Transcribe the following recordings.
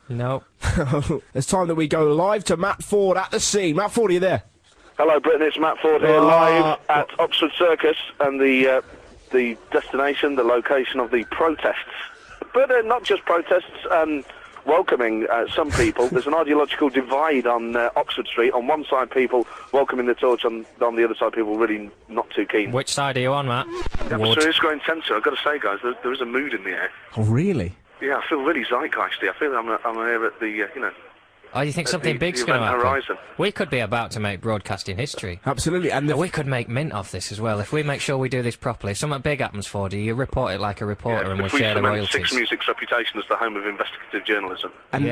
No. It's time that we go live to Matt Ford at the scene. Matt Ford, are you there? Hello, Britain. It's Matt Ford here, live at Oxford Circus and the destination, the location of the protests. But not just protests, welcoming some people. There's an ideological divide on Oxford Street. On one side, people welcoming the torch. On the other side, people really not too keen. Which side are you on, Matt? The atmosphere is growing tenser. I've got to say, guys, there is a mood in the air. Oh, really? Yeah, I feel really zeitgeisty. I feel I'm here at the, Oh, you think something big's going to happen? Horizon. We could be about to make broadcasting history. Absolutely. And we could make mint off this as well. If we make sure we do this properly, if something big happens, Fordie, you report it like a reporter and we'll share the royalties. Six Music's reputation as the home of investigative journalism. And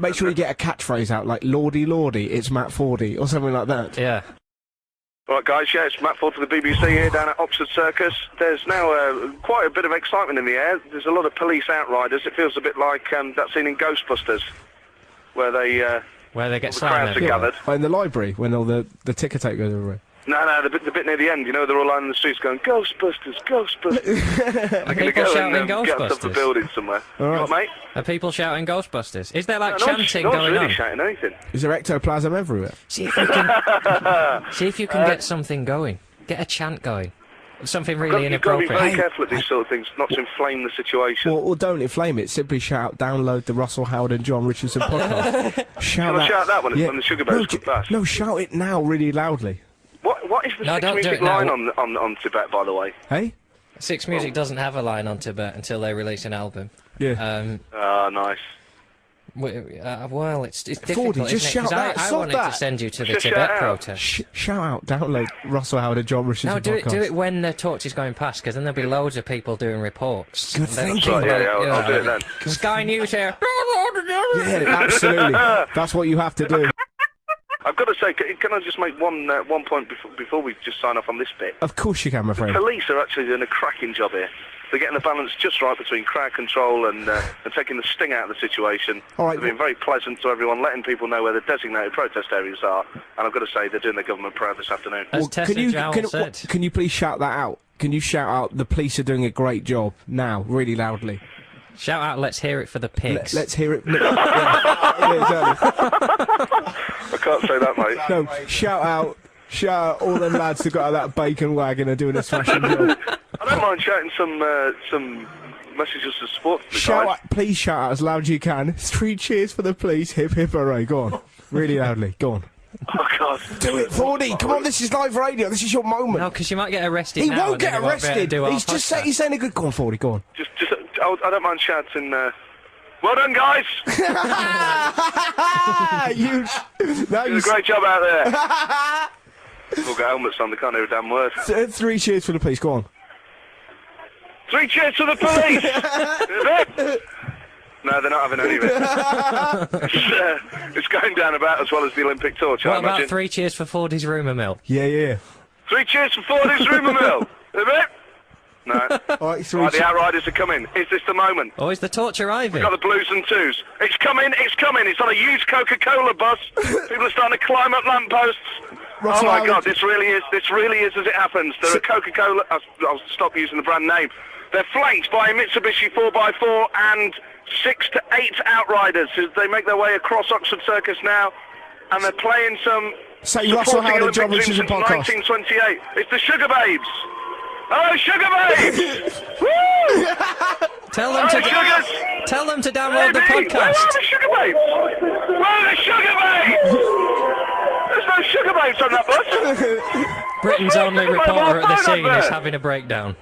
make sure you get a catchphrase out like, Lordy, Lordy, it's Matt Fordie, or something like that. Yeah. All right, guys, it's Matt Ford for the BBC here down at Oxford Circus. There's now quite a bit of excitement in the air. There's a lot of police outriders. It feels a bit like that scene in Ghostbusters, where they get the crowds are gathered. In the library, when all the ticker tape goes away. No, the bit near the end, they're all lining the streets going, Ghostbusters, Ghostbusters. They're going to go and get up the building somewhere. Right. What, mate? Are people shouting Ghostbusters? Is there No chanting going one's really on? shouting anything. Is there ectoplasm everywhere? See if you can get something going. Get a chant going. Something really inappropriate. You've got to be very careful at these sort of things, not to inflame the situation. Well, don't inflame it. Simply shout, download the Russell, Howard and John Richardson podcast. Can I shout that when the Sugar Babes come past? No, shout it now really loudly. What is the Six Music line on Tibet, by the way? Hey? Six Music doesn't have a line on Tibet until they release an album. Yeah. Nice. Well, it's difficult, Fordie, just isn't it? shout that. I wanted to send you to the Tibet protest. Shout out, download Russell Howard and John Richardson podcast. Do it when the torch is going past, because then there'll be loads of people doing reports. Good thinking. Right, I'll do it then. Sky News here. Yeah, absolutely. That's what you have to do. I've got to say, can I just make one point before we just sign off on this bit? Of course you can, my friend. The police are actually doing a cracking job here. They're getting the balance just right between crowd control and taking the sting out of the situation. All right, they're being very pleasant to everyone, letting people know where the designated protest areas are. And I've got to say, they're doing their government proud this afternoon. As Tessa can you please shout that out? Can you shout out, the police are doing a great job now, really loudly? Shout out, let's hear it for the pigs. Let's hear it. Yeah, exactly. I can't say that, mate. No, shout out all them lads who got out of that bacon wagon are doing a smashing job. I don't mind shouting some messages of support for the guys. Please shout out as loud as you can. 3 cheers for the police, hip hip hooray, go on. Really loudly, go on. Oh, God. Do it, Fordie, come on, this is live radio, this is your moment. No, because you might get arrested He now. won't get arrested, he's saying a good, go on, Fordie, go on. I don't mind shouting, well done, guys! You did a great job out there. We'll get helmets on, they can't hear a damn word. 3 cheers for the police, go on. 3 cheers for the police! No, they're not having any of it. It's going down about as well as the Olympic torch, I imagine. What about 3 cheers for Fordie's rumour mill? Yeah. 3 cheers for Fordie's rumour mill! A bit? No. Right, the outriders are coming. Is this the moment? Oh, is the torch arriving? We've got the blues and twos. It's coming. It's on a used Coca-Cola bus. People are starting to climb up lampposts. Russell, oh my God, this really is as it happens. There are Coca-Cola, I'll stop using the brand name. They're flanked by a Mitsubishi 4x4 and 6 to 8 outriders as they make their way across Oxford Circus now, and they're playing some Russell Howard and John Olympic Richardson since podcast. 1928. It's the Sugar Babes. Hello, Sugar Babes! Woo! Tell them to download the podcast. Where are the Sugar Babes? Where are the Sugar Babes? There's no Sugar Babes on that bus. Britain's only reporter at the scene is having a breakdown.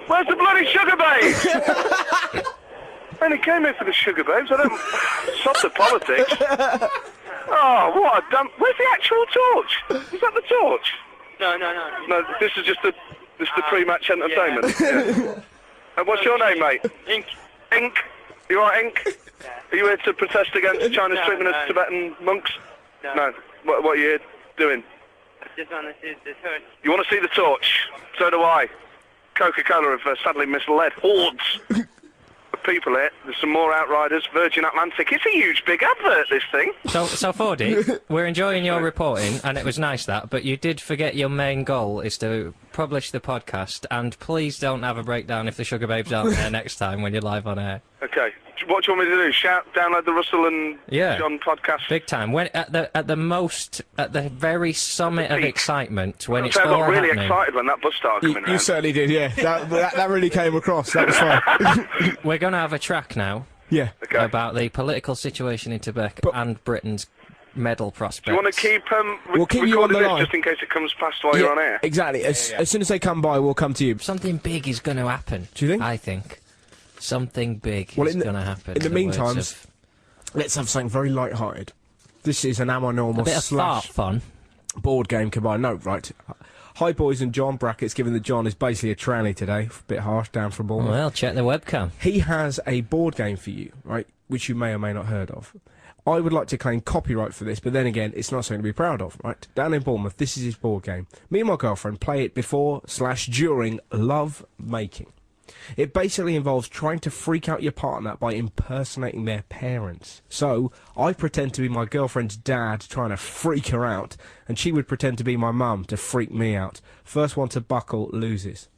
Where's the bloody Sugar Babes? And he came here for the Sugar Babes. I don't... Stop the politics. Oh, what a dumb... Where's the actual torch? Is that the torch? No. No, this is just the pre-match entertainment. Yeah. And what's your name, mate? Ink. Ink? You alright, Ink? Yeah. Are you here to protest against China's treatment of Tibetan monks? No. What are you here doing? I just want to see the torch. You want to see the torch? So do I. Coca-Cola have sadly misled hordes of people here. There's some more outriders. Virgin Atlantic. It's a huge, big advert, this thing. So Fordie, we're enjoying your reporting, and it was nice but you did forget your main goal is to publish the podcast, and please don't have a breakdown if the Sugar Babes aren't there next time when you're live on air. Okay. What do you want me to do? Download the Russell and Yeah. John podcast? Big time. When at the very summit of Peak. excitement, when it's I all got really happening. excited when that bus started coming You round. certainly did, yeah. That really came across. That was fine. We're going to have a track now Yeah. Okay. about the political situation in Quebec and Britain's medal prospects. Do you want to keep We'll keep you on recording the this line. just in case it comes past while you're on air? Exactly. As soon as they come by, we'll come to you. Something big is going to happen. Do you think? I think. Something big Well, is in the- going to happen. in the words meantime, of- Let's have something very light-hearted. This is an Am I Normal a bit of fart slash fun. board game combined. No, right. Hi, boys and John. Brackets, given that John is basically a tranny today. A bit harsh, down from Bournemouth. Well, check the webcam. He has a board game for you, right, which you may or may not heard of. I would like to claim copyright for this, but then again, it's not something to be proud of, right? Down in Bournemouth, this is his board game. Me and my girlfriend play it before/during love making. It basically involves trying to freak out your partner by impersonating their parents. So, I pretend to be my girlfriend's dad trying to freak her out, and she would pretend to be my mum to freak me out. First one to buckle loses.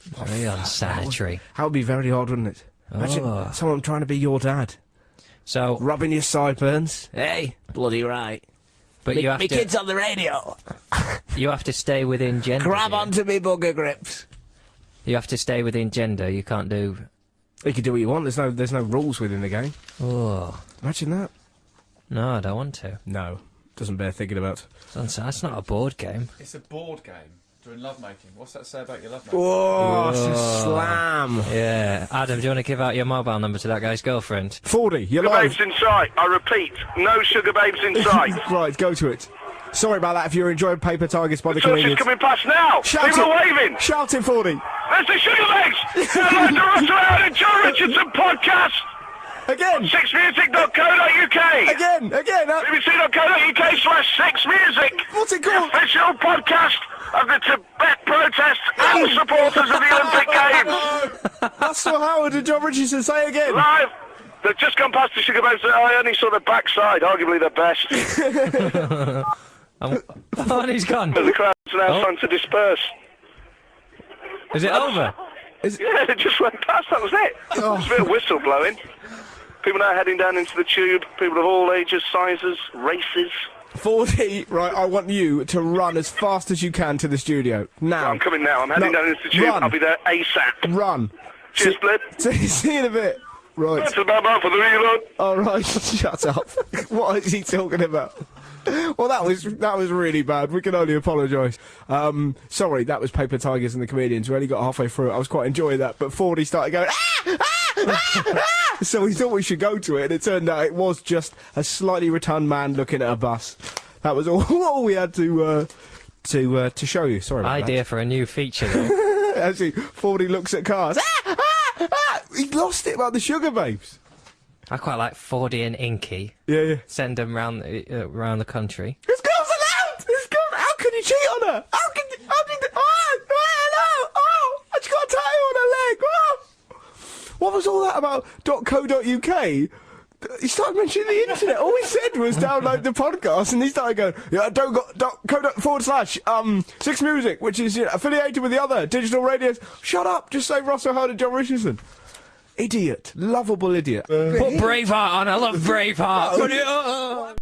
Very unsanitary. That would be very odd, wouldn't it? Imagine Oh. someone trying to be your dad. So, Rubbing your sideburns. Hey, bloody right. but Me you have to on the radio. stay within gender. Grab here. onto me bugger grips. You have to stay within gender. You can't do. You can do what you want. There's no rules within the game. Oh Imagine that. no, I don't want to. No, doesn't bear thinking about. That's not a board game. It's a board game during lovemaking. What's that say about your lovemaking? Oh, it's a slam. Yeah, Adam, do you want to give out your mobile number to that guy's girlfriend? Fordie, you're Sugar live. babes in sight. I repeat, no sugar babes in sight. Right, go to it. Sorry about that if you're enjoying Paper Tigers by the Church is comedians. coming past now. Shout People are it. waving. Shout it, Fordie. There's the sugar babes. Download the Russell and John Richardson podcast. Again. Sixmusic.co.uk. Again. BBC.co.uk/sixmusic. What's it The called? official podcast of the Tibet protests and supporters of the Olympic Games. Russell Howard and John Richardson, say again. Live. They've just gone past the sugar babes. I only saw the backside, arguably the best. Oh, and he's gone. The crowd's now Oh. starting to disperse. Is it over? Yeah, they just went past, that was it. Oh. There's a bit of whistle blowing. People now heading down into the tube, people of all ages, sizes, races. 40, right, I want you to run as fast as you can to the studio. Now. I'm coming now, I'm heading No, down into the tube, run. I'll be there ASAP. Run. Cheers, Blip. See you in a bit. Right. That's about that for the reload. All right, shut up. What is he talking about? Well, that was really bad. We can only apologise. Sorry, that was Paper Tigers and the Comedians. We only got halfway through it. I was quite enjoying that, but Fordie started going, so we thought we should go to it, and it turned out it was just a slightly rotund man looking at a bus. That was all we had to show you. Sorry about Idea for a new feature, though. that. Actually, Fordie looks at cars. He lost it about the sugar babes. I quite like Fordie and Inky. Yeah. Send them round the country. This girl's allowed! This girl, how can you cheat on her? How can you, hello! Oh, she's got a tattoo on her leg! Oh. What was all that about .co.uk? He started mentioning the internet. All he said was download the podcast, and he started going, yeah, .co./Six Music, which is affiliated with the other digital radios. Shut up! Just say Russell Howard and John Richardson. Idiot. Lovable idiot. Put Braveheart on. I love Braveheart.